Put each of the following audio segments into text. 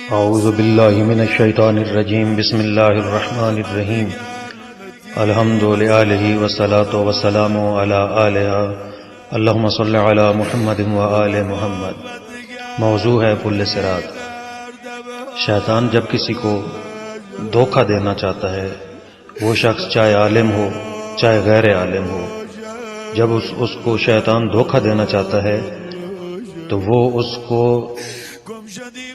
اعوذ باللہ من الشیطان الرجیم بسم اللہ الرحمن الرحیم الحمد للہ والصلاة والسلام علی آلہ اللہم صل علی محمد وآل محمد۔ موضوع ہے پل صراط۔ شیطان جب کسی کو دھوکہ دینا چاہتا ہے، وہ شخص چاہے عالم ہو چاہے غیر عالم ہو، جب اس کو شیطان دھوکہ دینا چاہتا ہے تو وہ اس کو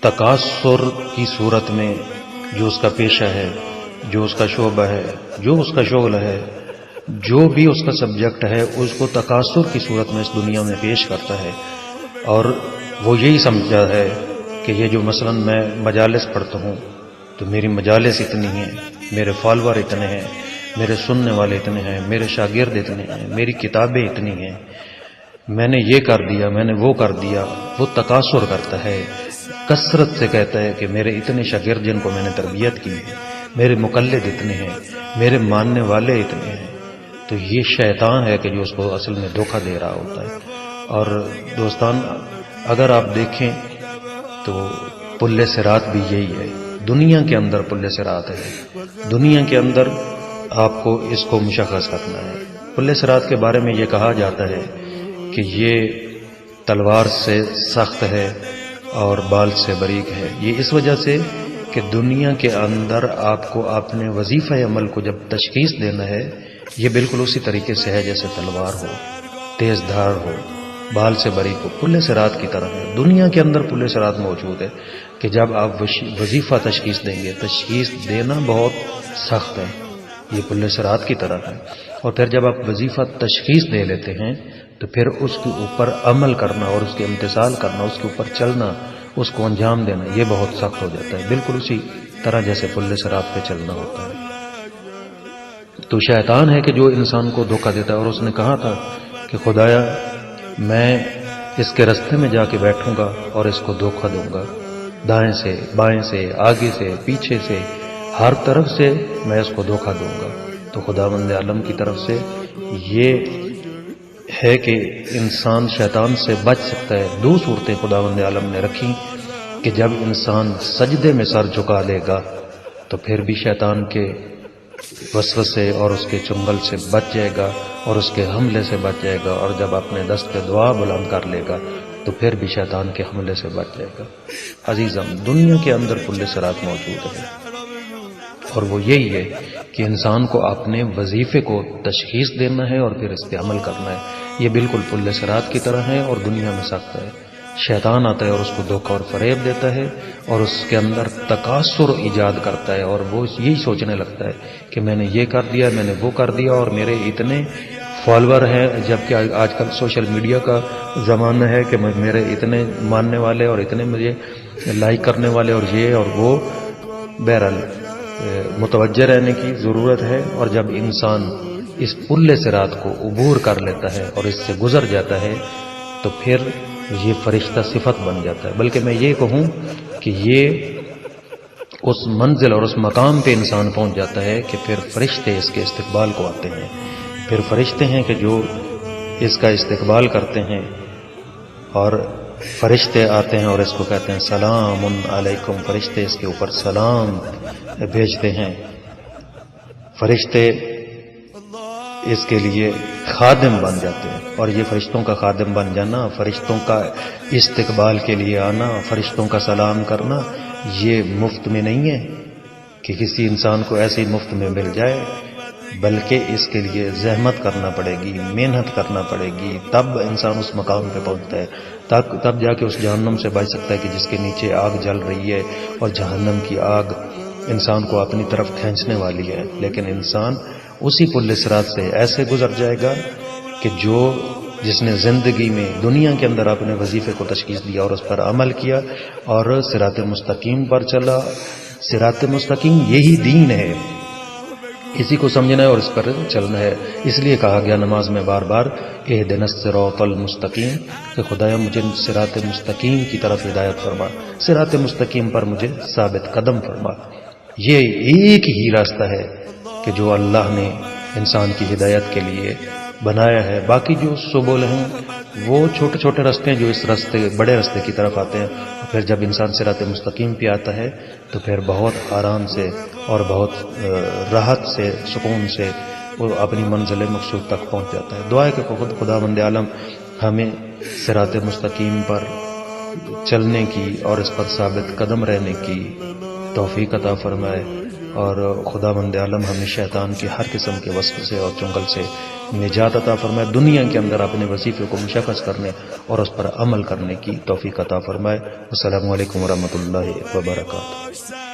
تکاثر کی صورت میں جو اس کا پیشہ ہے، جو اس کا شعبہ ہے، جو اس کا شغل ہے، جو بھی اس کا سبجیکٹ ہے، اس کو تکاثر کی صورت میں اس دنیا میں پیش کرتا ہے، اور وہ یہی سمجھا ہے کہ یہ جو مثلا میں مجالس پڑھتا ہوں تو میری مجالس اتنی ہیں، میرے فالوور اتنے ہیں، میرے سننے والے اتنے ہیں، میرے شاگرد اتنے ہیں، میری کتابیں اتنی ہیں، میں نے یہ کر دیا، میں نے وہ کر دیا۔ وہ تکاثر کرتا ہے، کثرت سے کہتا ہے کہ میرے اتنے شاگرد جن کو میں نے تربیت کی ہے، میرے مقلد اتنے ہیں، میرے ماننے والے اتنے ہیں۔ تو یہ شیطان ہے کہ جو اس کو اصل میں دھوکہ دے رہا ہوتا ہے۔ اور دوستان، اگر آپ دیکھیں تو پل صراط بھی یہی ہے، دنیا کے اندر پل صراط ہے، دنیا کے اندر آپ کو اس کو مشخص کرنا ہے۔ پل صراط کے بارے میں یہ کہا جاتا ہے کہ یہ تلوار سے سخت ہے اور بال سے باریک ہے۔ یہ اس وجہ سے کہ دنیا کے اندر آپ کو اپنے وظیفہ عمل کو جب تشخیص دینا ہے، یہ بالکل اسی طریقے سے ہے جیسے تلوار ہو، تیز دھار ہو، بال سے باریک ہو، پل صراط کی طرح ہے۔ دنیا کے اندر پل صراط موجود ہے کہ جب آپ وظیفہ تشخیص دیں گے، تشخیص دینا بہت سخت ہے، یہ پل صراط کی طرح ہے۔ اور پھر جب آپ وظیفہ تشخیص دے لیتے ہیں تو پھر اس کے اوپر عمل کرنا اور اس کے امتثال کرنا، اس کے اوپر چلنا، اس کو انجام دینا، یہ بہت سخت ہو جاتا ہے، بالکل اسی طرح جیسے پل صراط پہ چلنا ہوتا ہے۔ تو شیطان ہے کہ جو انسان کو دھوکہ دیتا ہے، اور اس نے کہا تھا کہ خدایا میں اس کے راستے میں جا کے بیٹھوں گا اور اس کو دھوکہ دوں گا، دائیں سے بائیں سے آگے سے پیچھے سے ہر طرف سے میں اس کو دھوکہ دوں گا۔ تو خداوند عالم کی طرف سے یہ ہے کہ انسان شیطان سے بچ سکتا ہے۔ دو صورتیں خداوند عالم نے رکھی کہ جب انسان سجدے میں سر جھکا لے گا تو پھر بھی شیطان کے وسوسے اور اس کے چنگل سے بچ جائے گا اور اس کے حملے سے بچ جائے گا، اور جب اپنے دست دعا بلند کر لے گا تو پھر بھی شیطان کے حملے سے بچ جائے گا۔ عزیزم، دنیا کے اندر پل صراط موجود ہے، اور وہ یہی ہے کہ انسان کو اپنے وظیفے کو تشخیص دینا ہے اور پھر اس پہ عمل کرنا ہے۔ یہ بالکل پل صراط کی طرح ہے اور دنیا میں سخت ہے۔ شیطان آتا ہے اور اس کو دھوکہ اور فریب دیتا ہے اور اس کے اندر تکاثر ایجاد کرتا ہے، اور وہ یہی سوچنے لگتا ہے کہ میں نے یہ کر دیا، میں نے وہ کر دیا، اور میرے اتنے فالوور ہیں، جبکہ آج کل سوشل میڈیا کا زمانہ ہے کہ میرے اتنے ماننے والے اور اتنے مجھے لائک کرنے والے اور یہ اور وہ۔ بہرحال متوجہ رہنے کی ضرورت ہے، اور جب انسان اس پل صراط کو عبور کر لیتا ہے اور اس سے گزر جاتا ہے تو پھر یہ فرشتہ صفت بن جاتا ہے۔ بلکہ میں یہ کہوں کہ یہ اس منزل اور اس مقام پہ انسان پہنچ جاتا ہے کہ پھر فرشتے اس کے استقبال کو آتے ہیں، پھر فرشتے ہیں کہ جو اس کا استقبال کرتے ہیں، اور فرشتے آتے ہیں اور اس کو کہتے ہیں سلام علیکم۔ فرشتے اس کے اوپر سلام بھیجتے ہیں، فرشتے اس کے لیے خادم بن جاتے ہیں، اور یہ فرشتوں کا خادم بن جانا، فرشتوں کا استقبال کے لیے آنا، فرشتوں کا سلام کرنا، یہ مفت میں نہیں ہے کہ کسی انسان کو ایسے ہی مفت میں مل جائے، بلکہ اس کے لیے زحمت کرنا پڑے گی، محنت کرنا پڑے گی، تب انسان اس مقام پہ پہنچتا ہے، تب جا کے اس جہنم سے بچ سکتا ہے کہ جس کے نیچے آگ جل رہی ہے، اور جہنم کی آگ انسان کو اپنی طرف کھینچنے والی ہے۔ لیکن انسان اسی پل صراط سے ایسے گزر جائے گا کہ جس نے زندگی میں دنیا کے اندر اپنے وظیفے کو تشخیص دیا اور اس پر عمل کیا اور صراط مستقیم پر چلا۔ صراط مستقیم یہی دین ہے، اسی کو سمجھنا ہے اور اس پر چلنا ہے۔ اس لیے کہا گیا نماز میں بار بار اہدنا الصراط المستقیم، کہ خدایا مجھے صراط مستقیم کی طرف ہدایت فرما، صراط مستقیم پر مجھے ثابت قدم فرما۔ یہ ایک ہی راستہ ہے کہ جو اللہ نے انسان کی ہدایت کے لیے بنایا ہے. باقی جو سبل ہیں وہ چھوٹے چھوٹے راستے ہیں جو اس راستے بڑے راستے کی طرف آتے ہیں. پھر جب انسان صراط مستقیم پہ آتا ہے تو پھر بہت آرام سے اور بہت راحت سے سکون سے وہ اپنی منزل مقصود تک پہنچ جاتا ہے. دعا ہے کہ خداوند عالم ہمیں صراط مستقیم پر چلنے کی اور اس پر ثابت قدم رہنے کی توفیق عطا فرمائے، اور خداوند عالم ہمیں شیطان کی ہر قسم کے وسوسے سے اور چنگل سے نجات عطا فرمائے. دنیا کے اندر اپنے وظیفے کو مشخص کرنے اور اس پر عمل کرنے کی توفیق عطا فرمائے. السلام علیکم ورحمۃ اللہ وبرکاتہ.